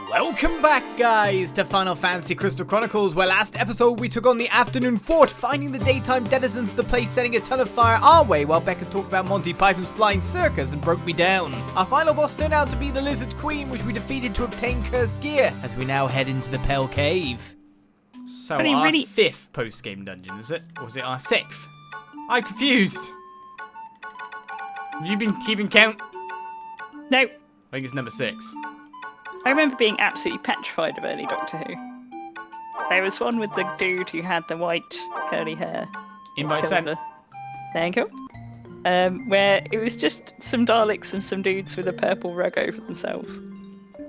Welcome back, guys, to Final Fantasy Crystal Chronicles, where last episode we took on the afternoon fort, finding the daytime denizens of the place, setting a ton of fire our way, while Becca talked about Monty Python's flying circus and broke me down. Our final boss turned out to be the Lizard Queen, which we defeated to obtain cursed gear, as we now head into the Pale Cave. So our fifth post-game dungeon, is it? Or was it our sixth? I'm confused. Have you been keeping count? No. I think it's number 6. I remember being absolutely petrified of early Doctor Who. There was one with the dude who had the white curly hair. Invite sent. Thank you. Where it was just some Daleks and some dudes with a purple rug over themselves.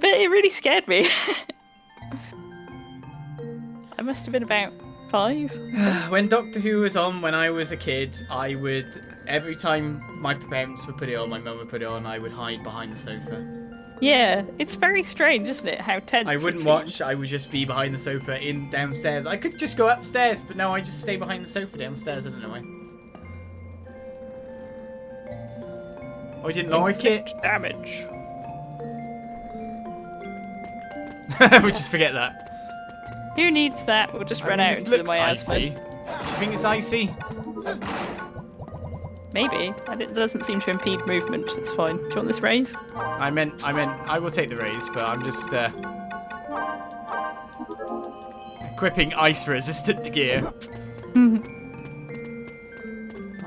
But it really scared me. I must have been about 5. When Doctor Who was on when I was a kid, I would, every time my parents would put it on, my mum would put it on, I would hide behind the sofa. Yeah, it's very strange, isn't it? How tense. I wouldn't watch, I would just be behind the sofa downstairs. I could just go upstairs, but no, I just stay behind the sofa downstairs, I don't know why. I didn't like it. Damage. We'll just forget that. Who needs that? We'll just run out into the Miasma. Icy. Do you think it's icy? Maybe. It doesn't seem to impede movement. It's fine. Do you want this raise? I meant, I will take the raise, but I'm just, equipping ice-resistant gear. Right,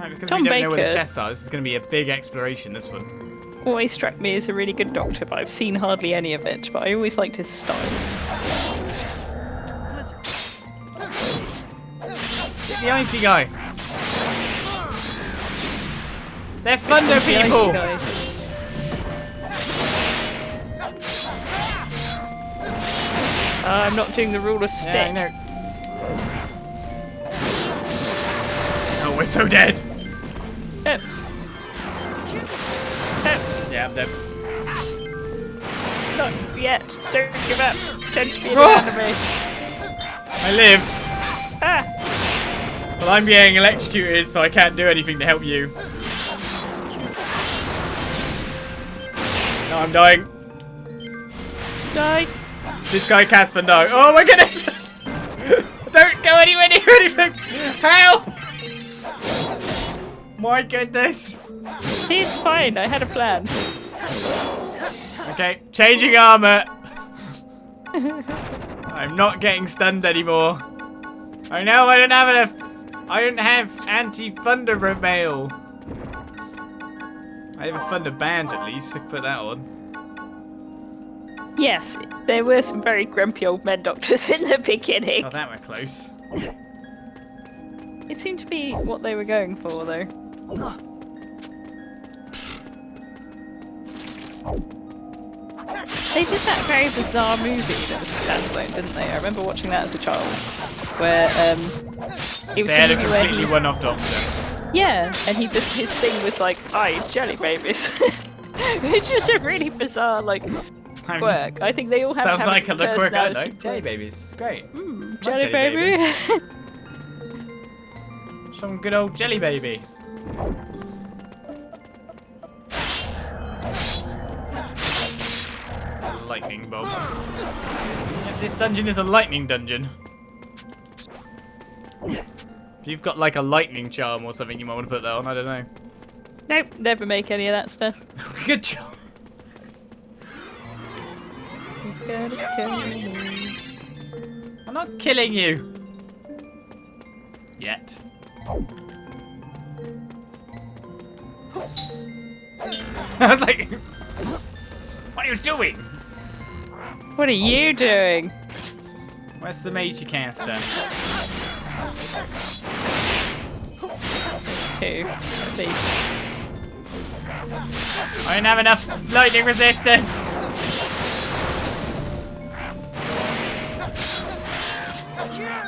because Tom we don't Baker know where the chests are, this is going to be a big exploration, this one. Always struck me as a really good doctor, but I've seen hardly any of it. But I always liked his style. Get the icy guy! They're thunder people! I'm not doing the rule of stick. Yeah, I know. Oh, we're so dead! Oops. Oops. Yeah, I'm dead. Not yet. Don't give up. Pretend to be an enemy. I lived! Ah! Well, I'm getting electrocuted, so I can't do anything to help you. No, I'm dying. Die. This guy casts for no. Oh my goodness! Don't go anywhere near anything! Help! My goodness! See, it's fine. I had a plan. Okay, changing armor. I'm not getting stunned anymore. I know I don't have anti-thunder mail. I have a thunder band at least. I can put that on. Yes, there were some very grumpy old men doctors in the beginning. Oh, that were close. It seemed to be what they were going for, though. They did that very bizarre movie that was a standalone, didn't they? I remember watching that as a child, where it was they had a movie where completely one-off doctor. Yeah, and his thing was like, "I eat jelly babies," which is a really bizarre quirk. I think they all have sounds to have like a quirk, personality. Jelly babies, it's great. Jelly baby. Some good old jelly baby. Lightning bolt. Yeah, this dungeon is a lightning dungeon. If you've got like a lightning charm or something, you might want to put that on. I don't know. Nope, never make any of that stuff. Good job. He's gonna kill me. I'm not killing you. Yet. I was like, what are you doing? What are you doing? Where's the mage caster? There's 2, at least. I don't have enough lightning resistance.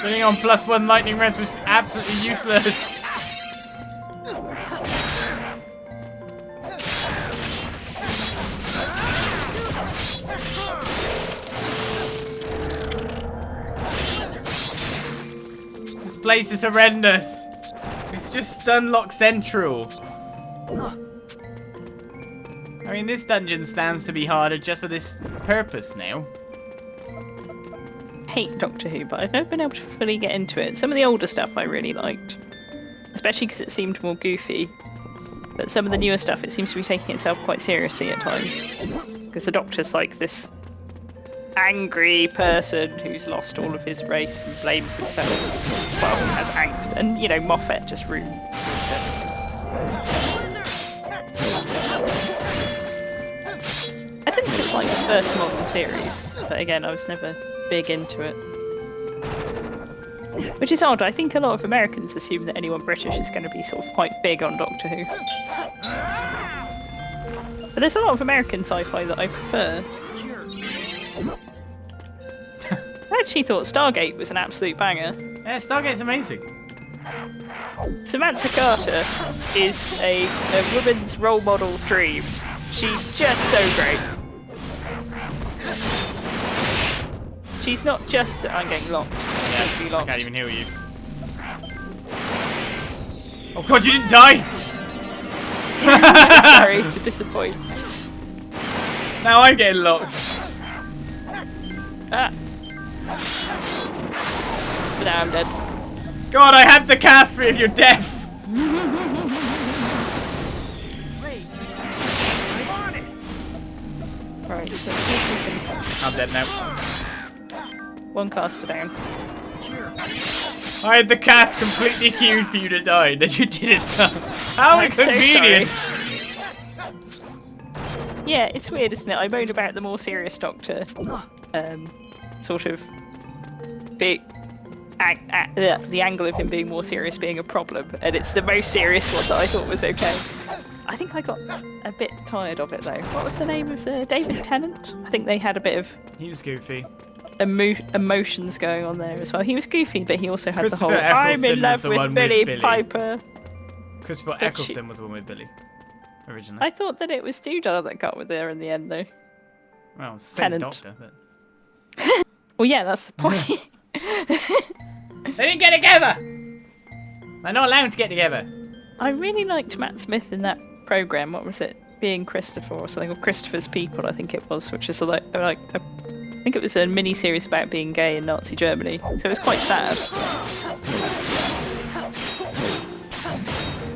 Putting on +1 lightning res was absolutely useless. This place is horrendous. It's just Stunlock Central. I mean, this dungeon stands to be harder just for this purpose now. hate Doctor Who, but I've never been able to fully get into it. Some of the older stuff I really liked, especially because it seemed more goofy. But some of the newer stuff, it seems to be taking itself quite seriously at times. Because the Doctor's like this angry person who's lost all of his race and blames himself. Well, has angst. And, you know, Moffat just ruins it. I didn't dislike the first modern series, but again, I was never big into it. Which is odd. I think a lot of Americans assume that anyone British is going to be sort of quite big on Doctor Who. But there's a lot of American sci-fi that I prefer. I actually thought Stargate was an absolute banger. Yeah, Stargate's amazing. Samantha Carter is a woman's role model dream. She's just so great. She's not just that I'm getting locked. Yeah, I can't even heal you. Oh god, you didn't die! Sorry to disappoint. Now I'm getting locked. Ah. But now I'm dead. God, I had the cast for if you're deaf. Right, so let's see if we can... I'm dead now. One caster down. I had the cast completely queued for you to die, then you didn't. How I'm inconvenient! So yeah, it's weird, isn't it? I moan about the more serious Doctor, sort of the angle of him being more serious being a problem, and it's the most serious one that I thought was okay. I think I got a bit tired of it though. What was the name of the David Tennant? I think they had a bit of He was goofy. Emotions going on there as well. He was goofy, but he also had the whole I'm in Eccleston love was the with one Billy with Billy. Piper. Christopher But Eccleston was the one with Billy, originally. I thought that it was Doodah that got with her in the end though. Well, same Tennant. Doctor, but... Well, yeah, that's the point. They didn't get together! They're not allowed to get together. I really liked Matt Smith in that programme. What was it? Being Christopher or something, or Christopher's People, I think it was, which is I think it was a mini-series about being gay in Nazi Germany, so it was quite sad.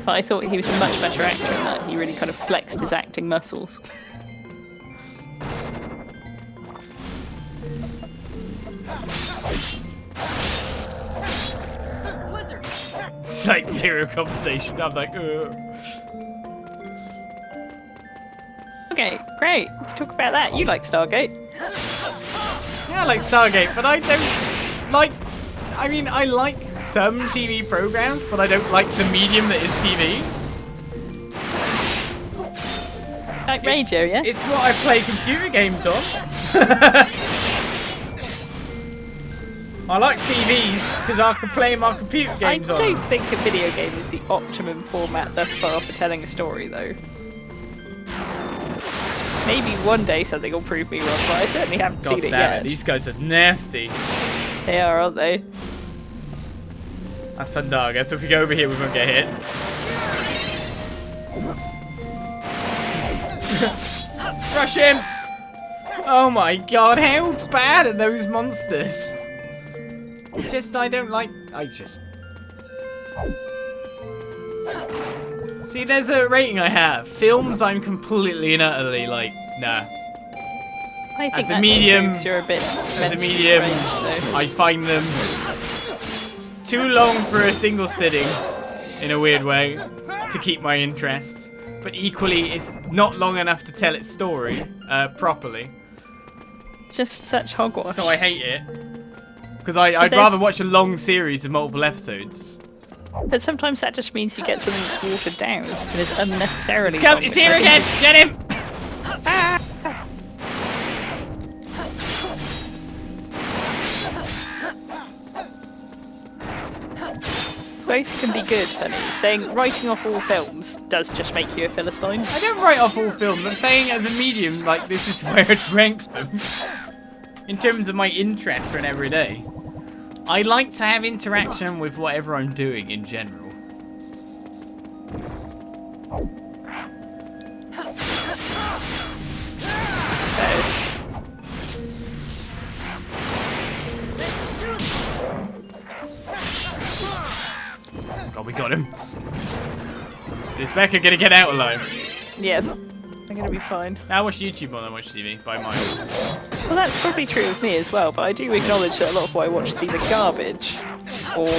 But I thought he was a much better actor in that. He really kind of flexed his acting muscles. It's like zero conversation. I'm like, ugh. Okay, great. Talk about that. You like Stargate. Yeah, I like Stargate, but I don't like... I mean, I like some TV programs, but I don't like the medium that is TV. Like radio, yeah? It's what I play computer games on. I like TVs, because I can play my computer games I on. don't think a video game is the optimum format thus far for telling a story, though. Maybe one day something will prove me wrong, but I certainly haven't seen it yet. These guys are nasty. They are, aren't they? That's Fandaga, so if we go over here we won't get hit. Rush him! Oh my god, how bad are those monsters? It's just, I don't like... See, there's a rating I have. Films, I'm completely and utterly like, nah. I think As a medium, you're a bit as a medium, I find them too long for a single sitting, in a weird way, to keep my interest. But equally, it's not long enough to tell its story properly. Just such hogwash. So I hate it. Because I'd rather watch a long series of multiple episodes. But sometimes that just means you get something that's watered down and is unnecessarily long. It's here again! Get him! Both can be good, honey. Saying writing off all films does just make you a Philistine. I don't write off all films. I'm saying as a medium, like, this is where I'd rank them. In terms of my interest in every day. I like to have interaction with whatever I'm doing in general. God, we got him. Is Becca gonna get out alive? Yes. I'm gonna be fine. I watch YouTube more than I watch TV, by miles. Well, that's probably true of me as well, but I do acknowledge that a lot of what I watch is either garbage or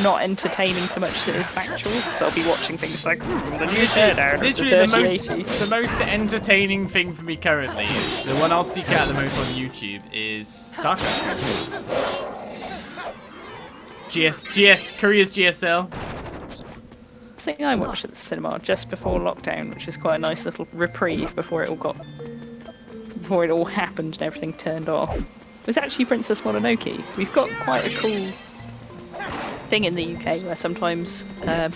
not entertaining so much as it is factual. So I'll be watching things like, the new teardown Literally the most entertaining thing for me currently, the one I'll seek out the most on YouTube is StarCraft. Korea's GSL. Thing I watched at the cinema just before lockdown, which was quite a nice little reprieve before it all happened and everything turned off, was actually Princess Mononoke. We've got quite a cool thing in the UK where sometimes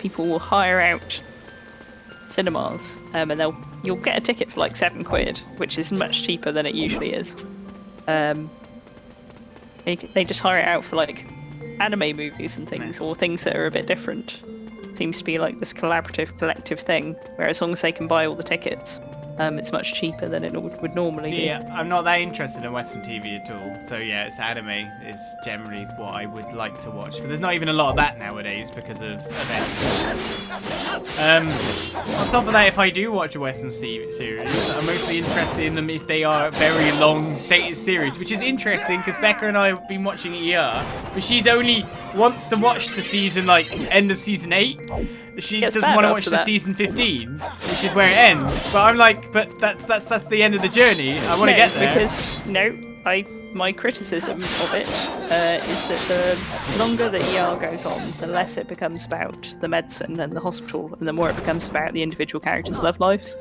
people will hire out cinemas and you'll get a ticket for like £7, which is much cheaper than it usually is. They just hire it out for like anime movies and things, or things that are a bit different. Seems to be like this collaborative, collective thing, where as long as they can buy all the tickets, it's much cheaper than it would normally be. Yeah, I'm not that interested in Western TV at all. So yeah, it's anime is generally what I would like to watch. But there's not even a lot of that nowadays because of events. On top of that, if I do watch a Western series, I'm mostly interested in them if they are a very long stated series, which is interesting because Becca and I have been watching ER, but she's only wants to watch the season like end of season 8. She doesn't want to watch the season 15, which is where it ends. But I'm like, but that's the end of the journey. I want to get there. Because my criticism of it is that the longer the ER goes on, the less it becomes about the medicine and the hospital, and the more it becomes about the individual characters' love lives,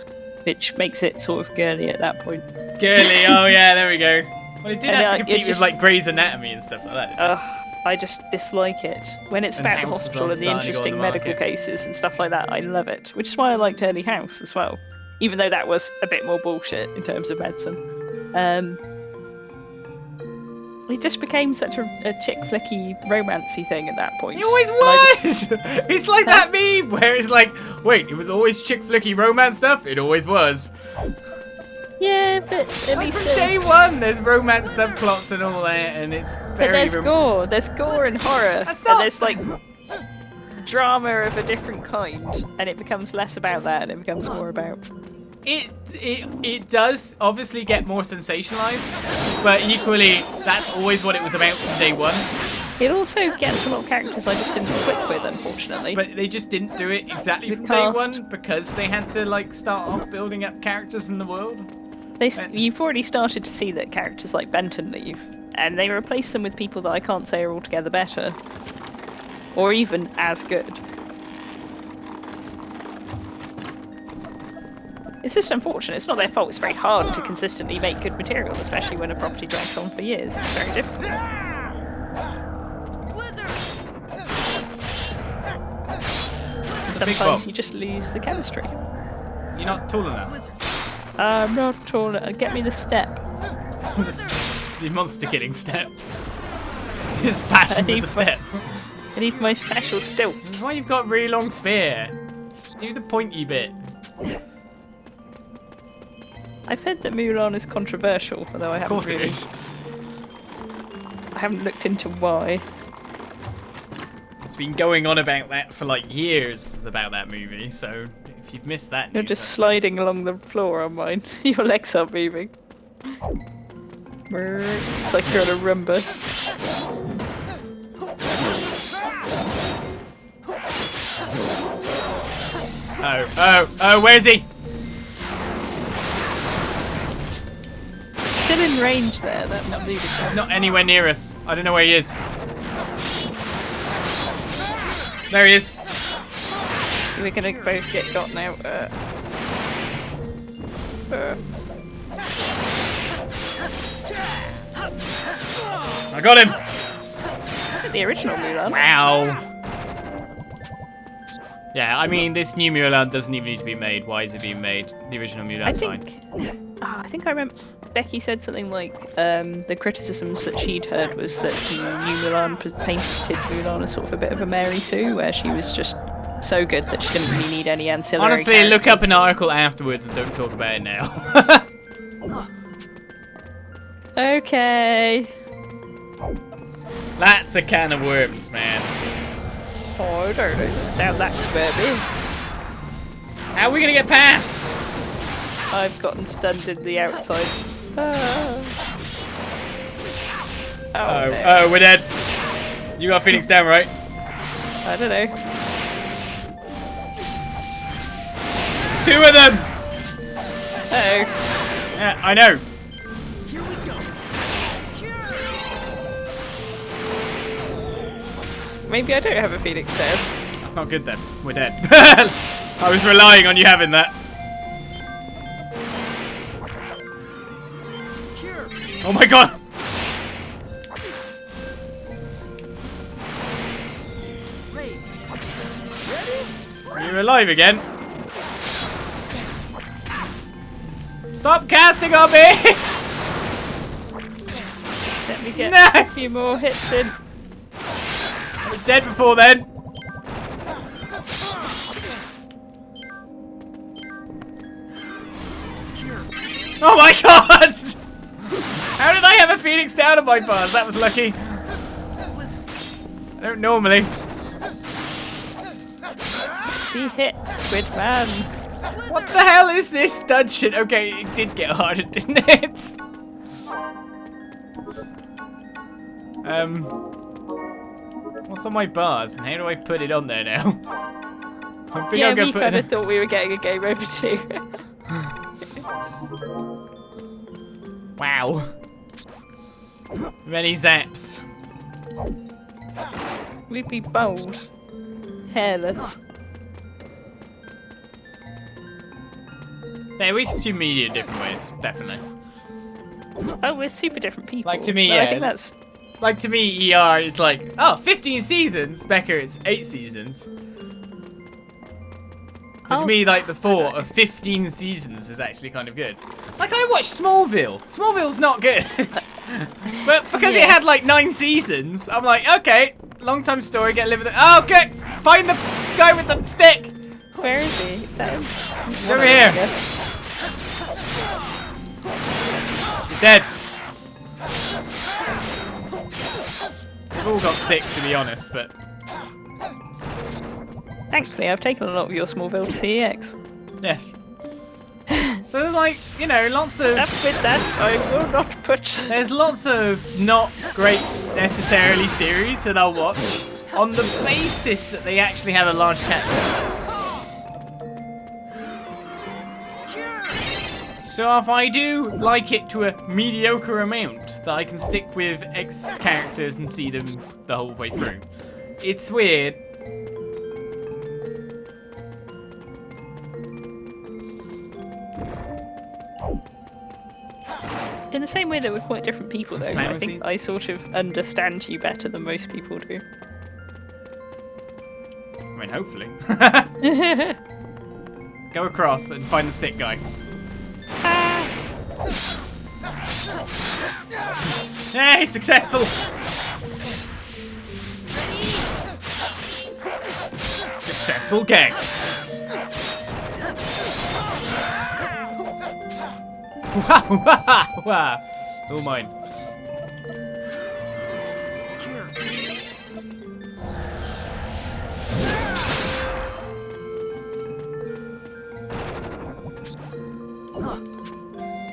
which makes it sort of girly at that point. Girly, oh yeah, there we go. Well, it did have to compete with like Grey's Anatomy and stuff like that. I just dislike it. When it's about the hospital and the interesting medical cases and stuff like that, I love it. Which is why I liked Early House as well. Even though that was a bit more bullshit in terms of medicine. It just became such a chick flicky, romancy thing at that point. It always was! It's like that meme where it's like, wait, it was always chick flicky romance stuff? It always was. Yeah, but at least from day one, there's romance subplots and all that, and it's very. But there's gore. There's gore and horror, and there's like drama of a different kind, and it becomes less about that, and it becomes more about. It does obviously get more sensationalized, but equally, that's always what it was about from day one. It also gets a lot of characters I just didn't click with, unfortunately. But they just didn't do it exactly from day one because they had to like start off building up characters in the world. You've already started to see that characters like Benton leave, and they replace them with people that I can't say are altogether better, or even as good. It's just unfortunate. It's not their fault. It's very hard to consistently make good material, especially when a property drags on for years. It's very difficult. And sometimes you just lose the chemistry. You're not tall enough. I'm not tall enough. Get me the step. The monster killing step. His passion for the step. I need my special stilts. That's why you've got a really long spear. Just do the pointy bit. I've heard that Mulan is controversial, although I haven't really... Of course it is. I haven't looked into why. It's been going on about that for like years, about that movie, so if you've missed that... You're just sliding along the floor on mine. Your legs aren't moving. It's like you're on a Roomba. Oh, where is he? Still in range there, that's not really good. Not anywhere near us. I don't know where he is. There he is. We're gonna both get got now. I got him! The original Mulan. Wow. Yeah, I mean, this new Mulan doesn't even need to be made. Why is it being made? The original Mulan's fine. I think I remember Becky said something like the criticisms that she'd heard was that the new Mulan painted Mulan as sort of a bit of a Mary Sue, where she was just so good that she didn't really need any ancillary Honestly, characters. Look up an article afterwards and don't talk about it now. Okay. That's a can of worms, man. Oh, I don't know. Doesn't sound that squirmy. How are we gonna get past? I've gotten stunned in the outside. Ah. Oh, no. Oh, we're dead. You got Phoenix down, right? I don't know. Two of them! Uh-oh. Yeah, I know. Here we go. Maybe I don't have a Phoenix tail. That's not good then. We're dead. I was relying on you having that. Here. Oh my god! Raise. Ready? You're alive again. Stop casting on me! Just let me get No! a few more hits in. I was dead before then. Oh my god! How did I have a Phoenix down on my path? That was lucky. I don't normally. Be hit, Squid Man. What the hell is this dungeon? Okay, it did get harder, didn't it? What's on my bars and how do I put it on there now? I think Yeah, I'm gonna we put kind it. of thought we were getting a game over too. Wow. Many zaps. We'd be bold. Hairless. Yeah, we can do media in different ways, definitely. Oh, we're super different people. Like, to me, But yeah. I think that's... Like, to me, ER is like, oh, 15 seasons. Becca, it's 8 seasons. But to Oh, me, like, the thought of 15 seasons is actually kind of good. Like, I watched Smallville. Smallville's not good. But because it Yeah. had, like, 9 seasons, I'm like, okay, long-time story, get to live with it. Oh, okay, find the guy with the stick. Where is he? Is that him? He's over here. Yes. He's dead. We've all got sticks, to be honest, but... Thankfully, I've taken a lot of your Smallville to CEX. Yes. So there's like, you know, lots of... Enough with that, I will not put... There's lots of not great necessarily series that I'll watch on the basis that they actually have a large catalog. So if I do like it to a mediocre amount, that I can stick with X characters and see them the whole way through. It's weird. In the same way that we're quite different people, though, I Fantasy. think I sort of understand you better than most people do. I mean, hopefully. Go across and find the stick guy. Hey, successful! Successful gang. Wow, wow, wow. All mine.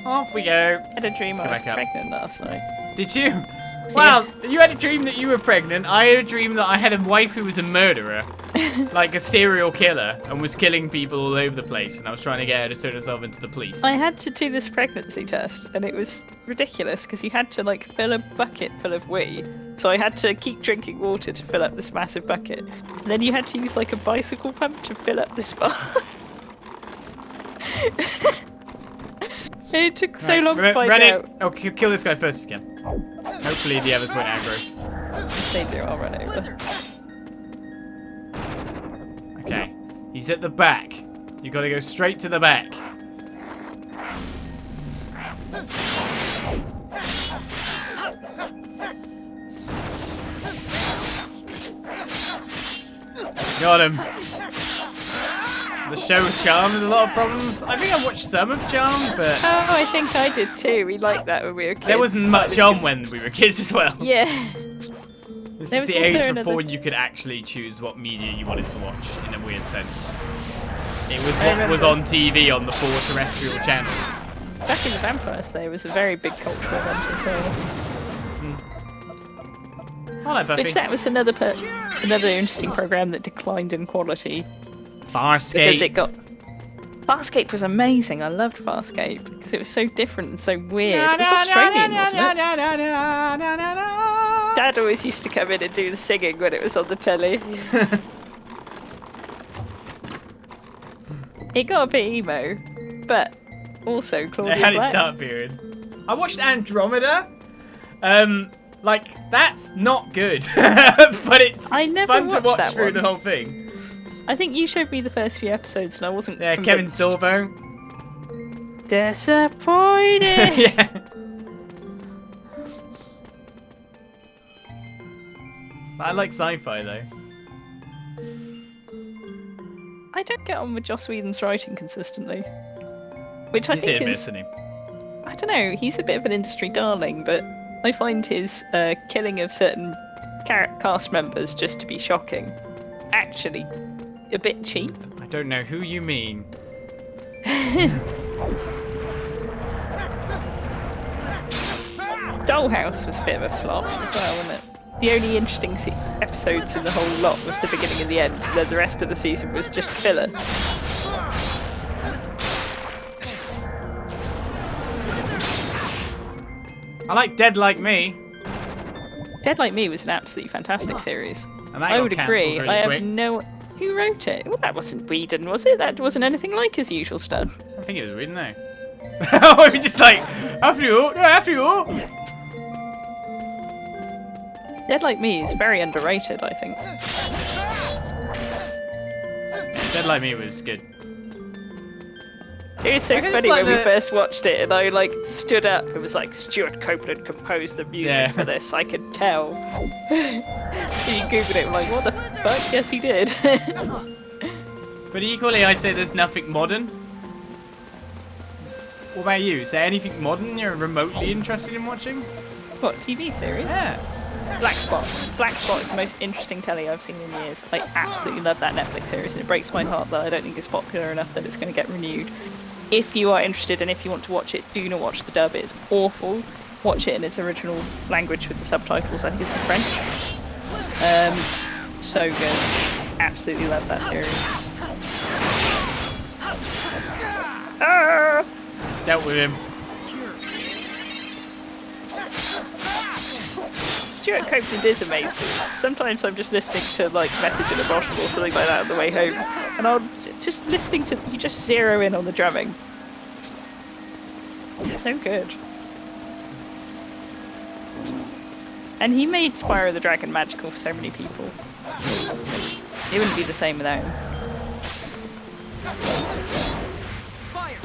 Off we go. I had a dream Let's I was go back up. pregnant last night. Did you? Wow, you had a dream that you were pregnant. I had a dream that I had a wife who was a murderer. Like a serial killer and was killing people all over the place, and I was trying to get her to turn herself into the police. I had to do this pregnancy test, and it was ridiculous because you had to like fill a bucket full of wee. So I had to keep drinking water to fill up this massive bucket. And then you had to use like a bicycle pump to fill up this bar. It took so long to find Run it. out. Oh, kill this guy first if you can. Hopefully the others won't aggro. If they do, I'll run over. Okay, he's at the back. You gotta go straight to the back. Got him. The show of Charm has a lot of problems. I think I watched some of Charm, but Oh, I think I did too. We liked that when we were kids. there wasn't but much it on was- when we were kids as well. Yeah. This There is was the also age another- before you could actually choose what media you wanted to watch, in a weird sense. It was I what was remember. on TV on the 4 terrestrial channels. Back in the Vampire Slayer was a very big cultural event as well. Hello, Buffy. Which that was another interesting program that declined in quality Farscape. because it got. Farscape was amazing. I loved Farscape because it was so different and so weird. It was Australian, wasn't it? Dad always used to come in and do the singing when it was on the telly. It got a bit emo, but also Claudia It had its Black. dark period. I watched Andromeda. Like, that's not good. But it's I never fun to watched watch that through one. the whole thing. I think you showed me the first few episodes and I wasn't Yeah, Kevin convinced. Sorbo. Disappointed! Yeah. I like sci-fi though. I don't get on with Joss Whedon's writing consistently. Which I He's hit think and is... miss, isn't he? I don't know, he's a bit of an industry darling, but I find his killing of certain cast members just to be shocking. Actually, a bit cheap. I don't know who you mean. Dollhouse was a bit of a flop as well, wasn't it? The only interesting episodes in the whole lot was the beginning and the end, and then the rest of the season was just filler. I like Dead Like Me. Dead Like Me was an absolutely fantastic series. And that I got would cancelled agree. really I have quick. no... Who wrote it? Well, that wasn't Whedon, was it? That wasn't anything like his usual stuff. I think it was weird, no. We're just like, after all. Dead Like Me is very underrated, I think. Dead Like Me was good. It was so I just funny like when we the- first watched it, and I like stood up. It was like Stuart Copeland composed the music Yeah. for this. I could tell. So you Googled it, I'm like, what the fuck? Yes, he did. But equally, I'd say there's nothing modern. What about you? Is there anything modern you're remotely interested in watching? What TV series? Yeah. Black Spot. Black Spot is the most interesting telly I've seen in years. I absolutely love that Netflix series, and it breaks my heart that I don't think it's popular enough that it's going to get renewed. If you are interested and if you want to watch it, do not watch the dub. It's awful. Watch it in its original language with the subtitles. I think it's in French. So good. Absolutely love that series. Ah! Dealt with him. Stuart Copeland is amazing. Sometimes I'm just listening to like Message in a Bottle or something like that on the way home, and I'll just listening to you just zero in on the drumming. It's so good. And he made Spyro the Dragon magical for so many people. It wouldn't be the same without him. Fire!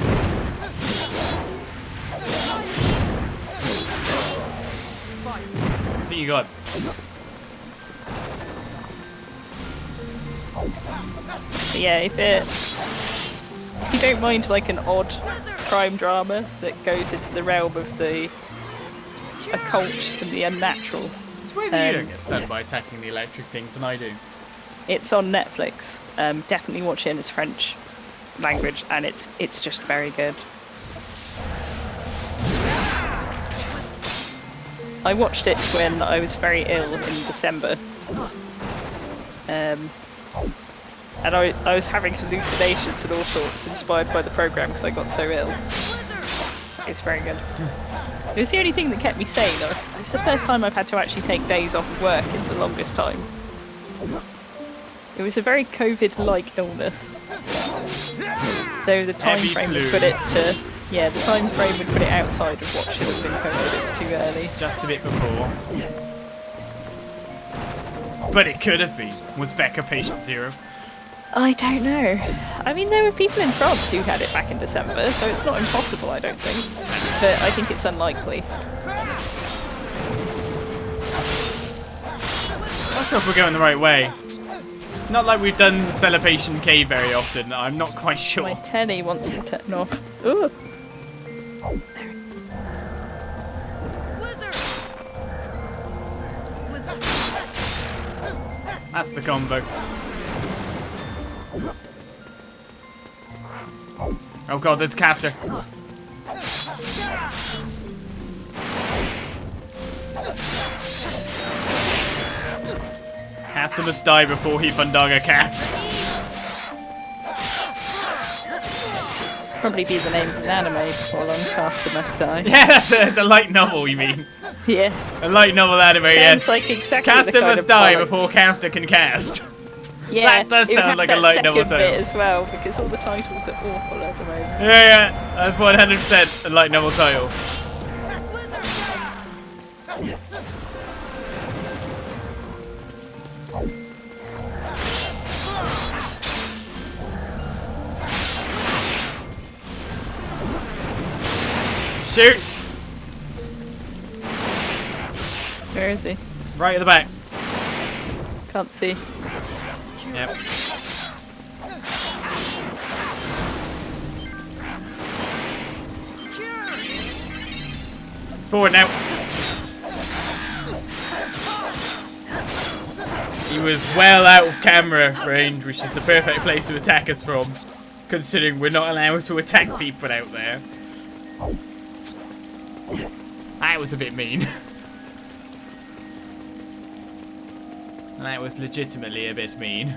What do you got? But yeah, if you don't mind like an odd crime drama that goes into the realm of the occult and the unnatural, It's weird that you Um, don't get stunned by attacking the electric things, and I do. it's on Netflix. Definitely watch it in its French language, and it's just very good. I watched it when I was very ill in December. And I was having hallucinations and all sorts inspired by the programme because I got so ill. It's very good. It was the only thing that kept me sane. It's the first time I've had to actually take days off of work in the longest time. It was a very COVID-like illness. Though the time Heavy frame would flu. put it to... Yeah, the time frame would put it outside of what should have been COVID. It was too early. Just a bit before. But it could have been. Was Becca patient zero? I don't know. I mean, there were people in France who had it back in December, so it's not impossible, I don't think. But I think it's unlikely. Not sure if we're going the right way. Not like we've done Celebration K very often. I'm not quite sure. My telly wants to turn off. Ooh. Blizzard! Blizzard! That's the combo. Oh god, there's a caster. Caster must die before he Fandaga casts. Probably be the name of an anime before long. Caster must die. Yeah, that's a light novel, you mean? Yeah. A light novel anime, yes. Sounds like exactly the Caster kind must of die bollocks. before caster can cast. Yeah, That does it would sound have like a that light novel second title. bit as well, because all the titles are awful at the moment. Yeah, that's 100% a light novel title. Shoot! Where is he? Right at the back. Can't see. Yep. It's forward now. He was well out of camera range, which is the perfect place to attack us from, considering we're not allowed to attack people out there. That was a bit mean. That was legitimately a bit mean.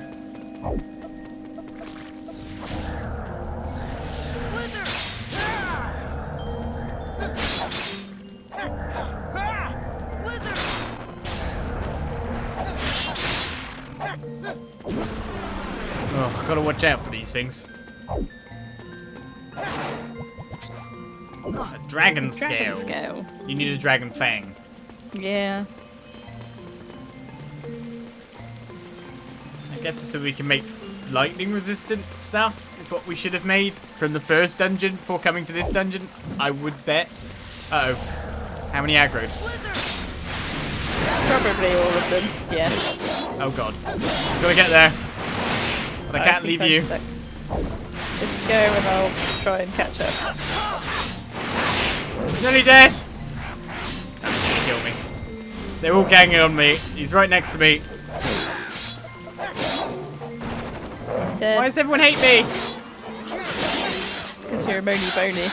Oh, gotta watch out for these things. A dragon scale. You need a dragon fang. Yeah. I guess so we can make lightning resistant stuff is what we should have made from the first dungeon before coming to this dungeon, I would bet. Uh-oh. How many aggroed? Probably all of them. Yeah. Oh god. Gotta get there. But I can't think leave I'm you. stuck. Just go and I'll try and catch up. He's nearly dead! That's gonna kill me. They're all ganging on me. He's right next to me. He's dead. Why does everyone hate me? Because you're a moany bony.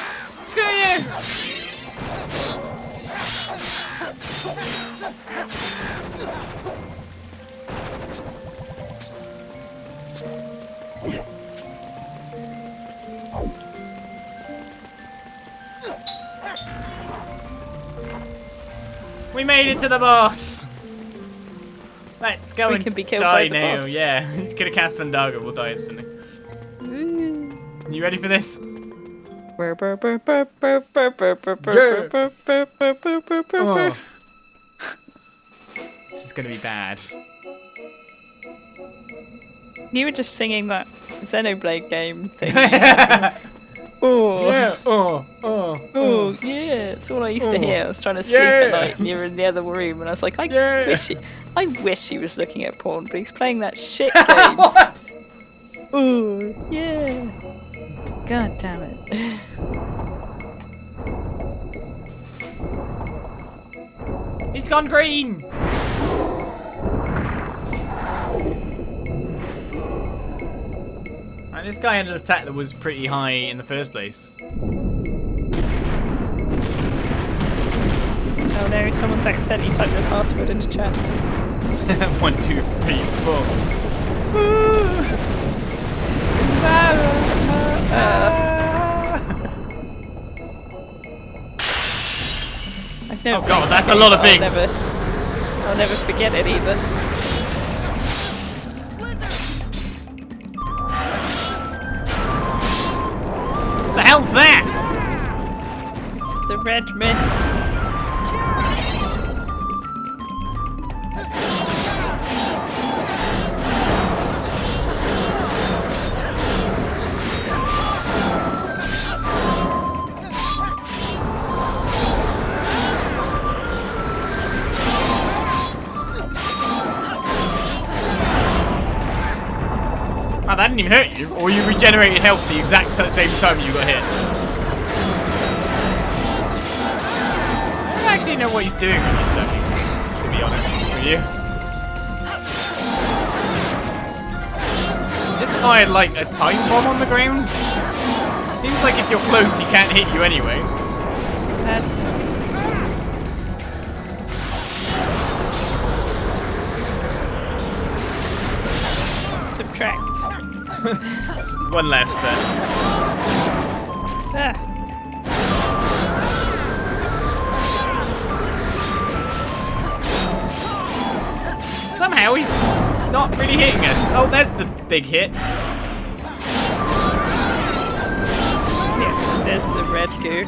Screw you! We made it to the boss! Let's go We and can be killed die by the now. boss. Yeah, he's gonna cast Fandaga, we'll die instantly. You ready for this? Oh. This is gonna be bad. You were just singing that Xenoblade game thing. Oh, Yeah. oh, yeah. It's all I used to hear. I was trying to sleep at night and you were in the other room, and I was like, I wish he was looking at porn, but he's playing that shit game. What? Oh, yeah. God damn it. He's gone green! And this guy had an attack that was pretty high in the first place. Oh no, someone's accidentally typed the password into chat. 1, 2, 3, 4. Oh god, that's a lot of things. I'll never forget it either. What the hell's that? It's the red mist. Oh, that didn't even hurt you. Or you regenerated health the exact same time you got hit. I don't actually know what he's doing when he's sucking, to be honest with you. fired like a time bomb on the ground? Seems like if you're close, he can't hit you anyway. That's... Subtract. One left then. Ah. Somehow he's not really hitting us. Oh, there's the big hit. Yeah, there's the red goo.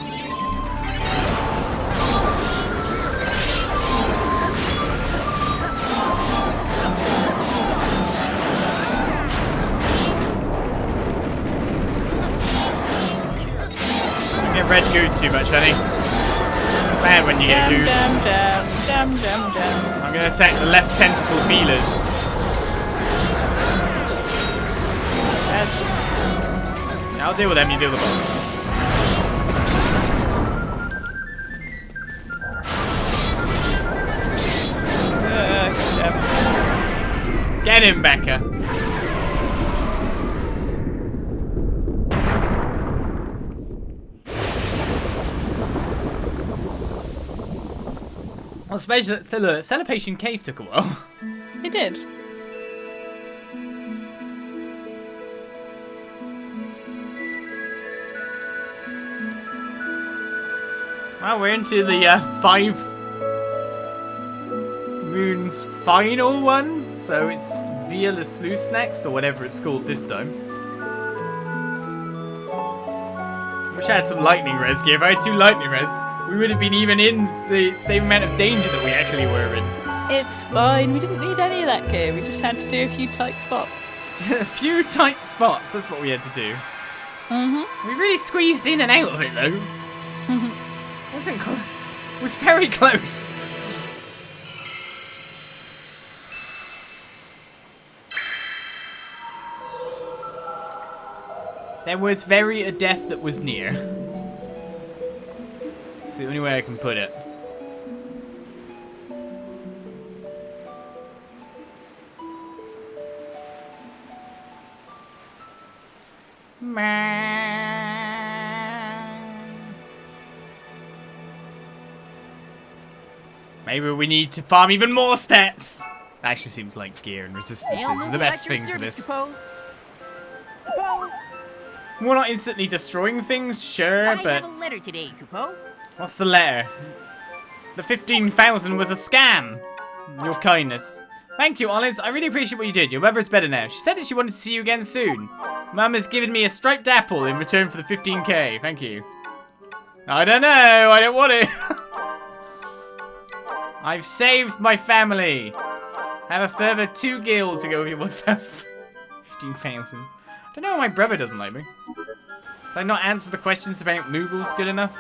You get red goo too much, honey. It's bad when you get goo. I'm gonna attack the left tentacle feelers. Yeah, I'll deal with them, you deal with the boss. Get him, Becca. Well, especially that Celebration Cave took a while. It did. Well, we're into the 5 moons final one, so it's Via la Sluice next, or whatever it's called this time. Wish I had some lightning res gear. If I had 2 lightning res, we would have been even in the same amount of danger that we actually were in. It's fine. We didn't need any of that gear. We just had to do a few tight spots. A few tight spots, that's what we had to do. We really squeezed in and out of it, though. Wasn't close. It was very close. There was very a death that was near. It's the only way I can put it. Maybe we need to farm even more stats. Actually seems like gear and resistance is the best thing for this. We're not instantly destroying things, sure, but... I have a letter today, Kupo. What's the letter? The 15,000 was a scam. Your kindness. Thank you, Oliz. I really appreciate what you did. Your mother is better now. She said that she wanted to see you again soon. Mum has given me a striped apple in return for the 15k. Thank you. I don't know. I don't want it. I've saved my family. I have a further 2 gil to go with your 1,000. 15,000. I don't know why my brother doesn't like me. Did I not answer the questions about Moogles good enough?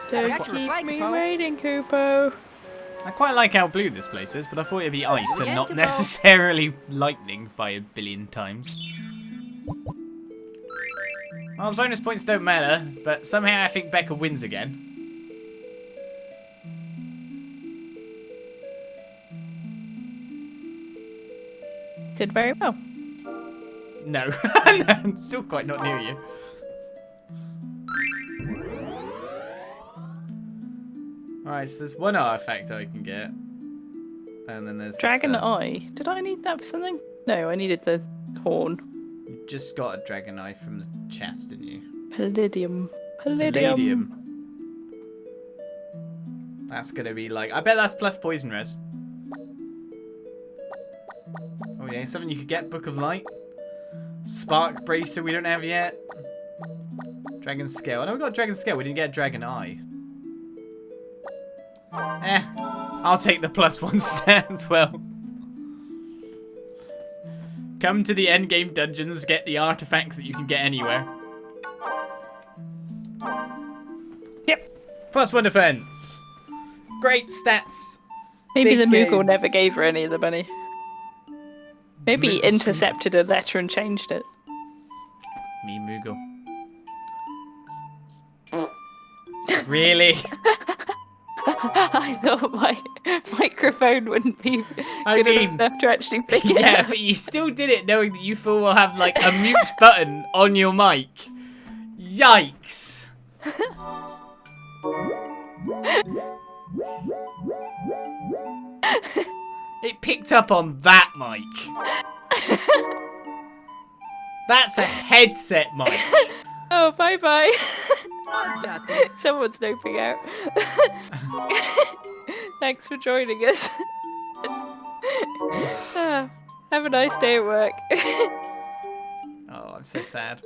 Don't keep me waiting, Kupo. I quite like how blue this place is, but I thought it'd be ice and not necessarily lightning by a billion times. Well, bonus points don't matter, but somehow I think Becca wins again. Did very well. No. I'm still quite not near you. Alright, so there's one artifact I can get. And then there's Dragon this, Eye. Did I need that for something? No, I needed the horn. You just got a dragon eye from the chest, didn't you? Palladium. Palladium. That's gonna be like... I bet that's plus poison res. Oh yeah, something you could get. Book of Light. Spark Bracer we don't have yet. Dragon Scale. I know we got a Dragon Scale. We didn't get a Dragon Eye. I'll take the +1 stat as well. Come to the endgame dungeons, get the artifacts that you can get anywhere. Yep. +1 defense. Great stats. Maybe Big the Moogle gains. never gave her any of the money. Maybe he intercepted a letter and changed it. Me Moogle. Really? I thought my microphone wouldn't be I good mean, enough to actually pick it Yeah, up. but you still did it knowing that you full well have like a mute button on your mic. Yikes. It picked up on that mic. That's a headset mic. Oh, bye-bye. I got this. Someone's noping out. Thanks for joining us. Ah, have a nice day at work. Oh, I'm so sad.